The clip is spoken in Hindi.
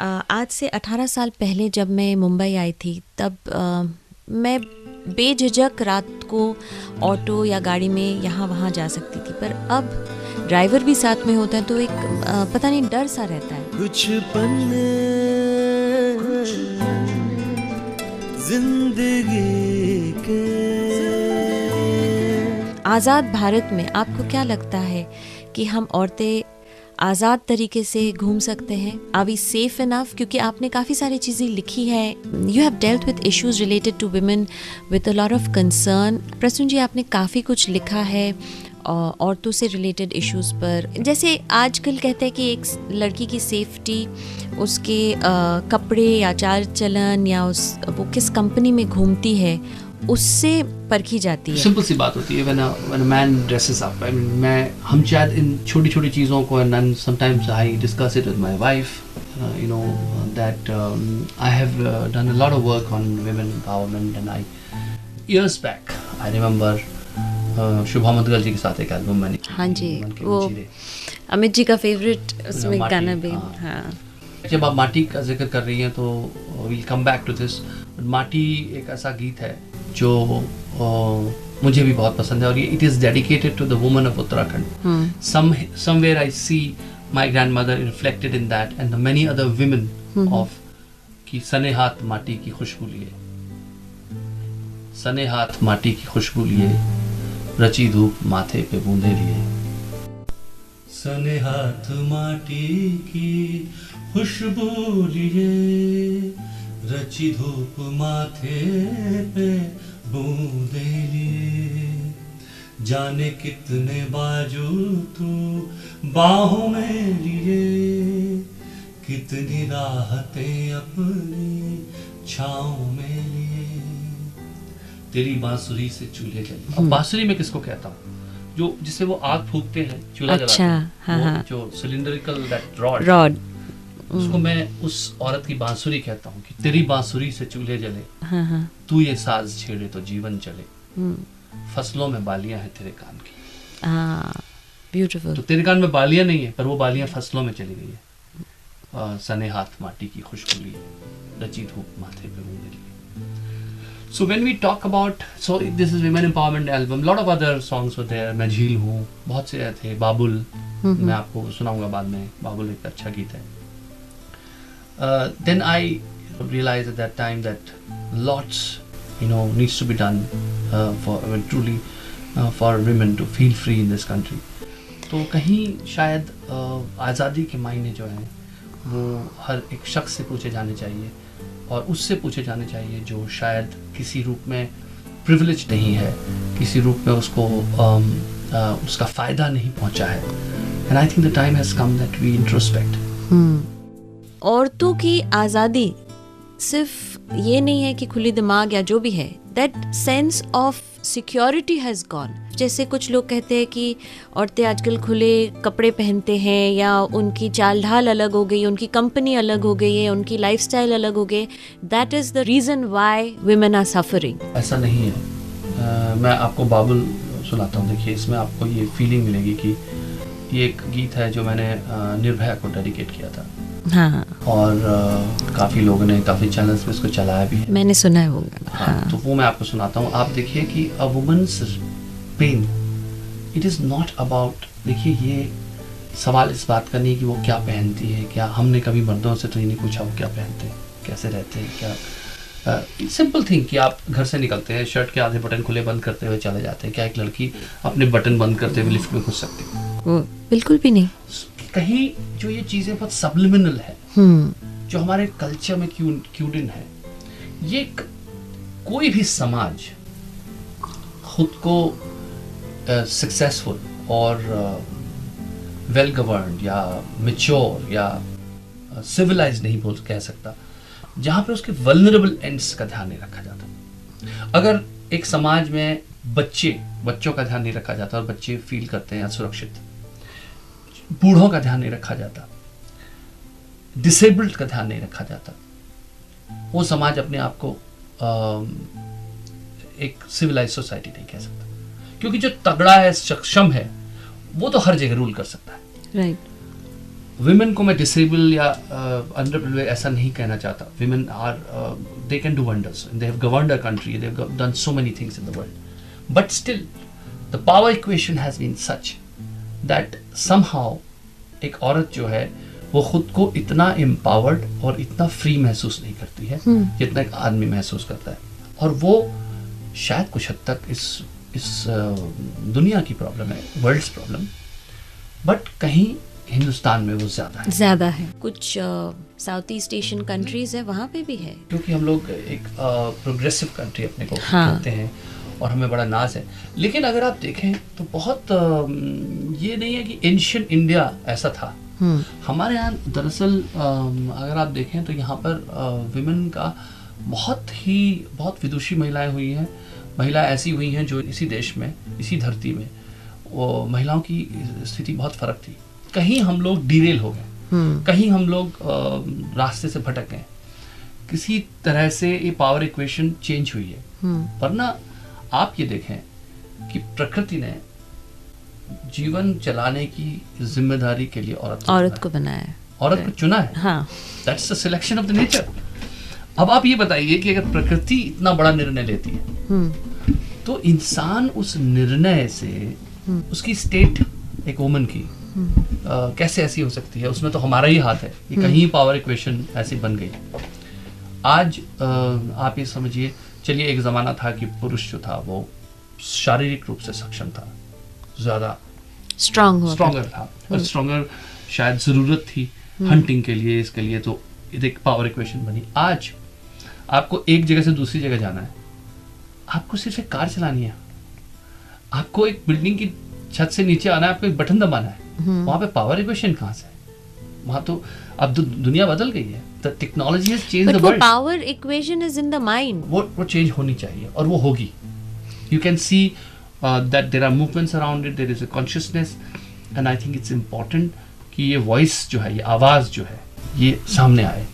आज से 18 साल पहले जब मैं मुंबई आई थी तब मैं बेझिझक रात को ऑटो या गाड़ी में यहाँ वहाँ जा सकती थी, पर अब ड्राइवर भी साथ में होता है तो एक पता नहीं डर सा रहता है। कुछ पन्ने जिंदगी के। आज़ाद भारत में आपको क्या लगता है कि हम औरतें आज़ाद तरीके से घूम सकते हैं? Are we safe enough? क्योंकि आपने काफ़ी सारी चीज़ें लिखी हैं, you have dealt with issues related to women with a lot of concern. Prasoon ji, आपने काफ़ी कुछ लिखा है औरतों से रिलेटेड इश्यूज़ पर, जैसे आजकल कहते हैं कि एक लड़की की सेफ्टी उसके कपड़े या चाल चलन या वो किस कंपनी में घूमती है उससे परखी जाती है। सिंपल सी बात होती है, when a man dresses up, I mean, हम शायद इन छोटी छोटी चीज़ों को, and sometimes I discuss it with my wife, that I have done a lot of work on women empowerment, and years back I remember शुभा मुदगल जी के साथ एक एल्बम मैंने, हाँ जी, वो अमित जी का फेवरेट उसमें गाना भी। हाँ, जब आप माटी का जिक्र कर रही हैं तो we'll come back to this। माटी एक ऐसा गीत है जो मुझे भी बहुत पसंद है, और ये it is dedicated to the woman of Uttarakhand. somewhere I see my grandmother reflected in that and the many other women of कि सने हाथ माटी की खुशबू लिए, सने हाथ माटी की खुशबू लिए, रची धूप माथे पे बूंदे लिए। सने हाथ माटी की खुशबू लिए, रची धूप माथे पे बूंदे लिए, जाने कितने बाजू तू बाहों में लिए, कितनी राहतें अपनी छाँव में लिए, तेरी बांसुरी से चूल्हे जले। अब बांसुरी में किसको कहता हूँ? जो जिसे वो आग फूकते हैं, चूल्हा जलाते हैं, हाँ, जो सिलिंड्रिकल दैट रॉड, उसको मैं उस औरत की बांसुरी कहता हूँ कि तेरी बांसुरी से चूल्हे जले, हाँ, तू ये साज छेड़े तो जीवन चले, फसलों में बालियां हैं तेरे कान की। ब्यूटीफुल। तो तेरे कान में बालियां नहीं है, पर वो बालियां फसलों में चली गई है। सने हाथ माटी की खुशबू लिए, रची धूप माथे पे बूंदे लिए। So when we talk about, so this is women empowerment album, lot of other songs were there, मैं झील हूँ, बहुत से थे, बाबुल, मैं आपको सुनाऊंगा बाद में, बाबुल एक अच्छा गीत है। Then I realized at that time that lots, needs to be done truly for women to feel free in this country. तो कहीं शायद आज़ादी के मायने जो हैं वो हर एक शख्स से पूछे जाने चाहिए, और उससे पूछे जाने चाहिए जो शायद किसी रूप में प्रिविलेज नहीं है, किसी रूप में उसको उसका फ़ायदा नहीं पहुंचा है। And I think the time has come that we introspect. औरतों की आज़ादी सिर्फ ये नहीं है कि खुली दिमाग या जो भी है, that sense of security has gone. जैसे कुछ लोग कहते हैं कि औरतें आजकल खुले कपड़े पहनते हैं या उनकी चाल ढाल अलग हो गई, उनकी कंपनी अलग हो गई है, उनकी लाइफस्टाइल अलग हो गई, that is the reason why women are suffering. ऐसा नहीं है। मैं आपको बाबुल सुनाता हूँ, देखिए इसमें आपको ये फीलिंग मिलेगी कि ये एक गीत है जो मैंने निर्भया को डेडिकेट किया था। हाँ, और काफ़ी लोगों ने, काफ़ी चैनल्स पे इसको चलाया भी है, मैंने सुना है वो। हाँ, तो वो मैं आपको सुनाता हूँ। आप देखिए कि a woman's pain, it is not about, देखिए ये सवाल इस बात का नहीं कि वो क्या पहनती है, क्या हमने कभी मर्दों से तो ये नहीं पूछा वो क्या पहनते हैं, कैसे रहते हैं, क्या सिंपल थिंग कि आप घर से निकलते हैं, शर्ट के आधे बटन खुले बंद करते हुए चले जाते हैं। क्या एक लड़की अपने बटन बंद करते हुए लिफ्ट में घुस सकती है? बिल्कुल भी नहीं। कहीं जो ये चीज़ें बहुत सबलिमिनल है, जो हमारे कल्चर में क्यूड इन है, ये कोई भी समाज खुद को सक्सेसफुल और वेल गवर्न्ड या मैच्योर या सिविलाइज नहीं कह सकता जहाँ पे उसके वल्नरेबल एंड्स का ध्यान नहीं रखा जाता। अगर एक समाज में बच्चों का ध्यान नहीं रखा जाता और बच्चे फील करते हैं असुरक्षित, बूढ़ों का ध्यान नहीं रखा जाता, डिसेबल्ड का ध्यान नहीं रखा जाता, वो समाज अपने आप को एक सिविलाइज सोसाइटी नहीं कह सकता। क्योंकि जो तगड़ा है, सक्षम है, वो तो हर जगह रूल कर सकता है। राइट। विमेन को मैं डिसेबल या अंडर ऐसा नहीं कहना चाहता. Women are they can do wonders, they have governed our country, they have done so many things in the world, but still the power equation has been such that somehow एक औरत जो है वो खुद को इतना एम्पावर्ड और इतना फ्री महसूस नहीं करती है जितना एक आदमी महसूस करता है. और वो शायद कुछ हद तक इस दुनिया की प्रॉब्लम है, वर्ल्ड्स प्रॉब्लम, बट कहीं हिंदुस्तान में वो ज्यादा है. कुछ साउथ ईस्ट एशियन कंट्रीज है, वहाँ पे भी है, क्योंकि हम लोग एक प्रोग्रेसिव कंट्री अपने को हाँ. कहते हैं और हमें बड़ा नाज है. लेकिन अगर आप देखें तो बहुत ये नहीं है कि एंशिएंट इंडिया ऐसा था. हमारे यहाँ दरअसल अगर आप देखें तो यहाँ पर विमेन का बहुत विदुषी महिलाएं हुई हैं. महिलाएं ऐसी हुई हैं जो इसी देश में, इसी धरती में वो महिलाओं की स्थिति बहुत फर्क थी. कहीं हम लोग डिरेल हो गए, कहीं हम लोग रास्ते से भटक गए, किसी तरह से ये पावर इक्वेशन चेंज हुई है. वरना आप ये देखें कि प्रकृति ने जीवन चलाने की जिम्मेदारी के लिए औरत को बनाया है, औरत को चुना है. हाँ. That's the selection of the nature. अब आप ये बताइए कि अगर प्रकृति इतना बड़ा निर्णय लेती है तो इंसान उस निर्णय से उसकी स्टेट एक वुमन की कैसे ऐसी हो सकती है? उसमें तो हमारा ही हाथ है. ये कहीं पावर इक्वेशन ऐसी बन गई. आज आप ये समझिए, चलिए एक जमाना था कि पुरुष जो था वो शारीरिक रूप से सक्षम था, ज्यादा स्ट्रॉन्गर था, और स्ट्रॉन्गर शायद जरूरत थी हंटिंग के लिए, इसके लिए, तो एक पावर इक्वेशन बनी. आज आपको एक जगह से दूसरी जगह जाना है, आपको सिर्फ एक कार चलानी है, आपको एक बिल्डिंग की छत से नीचे आना है, आपको एक बटन दबाना है. वहां पे पावर इक्वेशन कहाँ से है? वहां तो अब दुनिया बदल गई है. The technology has changed the world. Power equation is in the mind. वो चेंज होनी चाहिए और वो होगी. You can see that there are movements around it, there is a consciousness, and I think it's important कि ये voice जो है, ये आवाज़ जो है, ये सामने आए.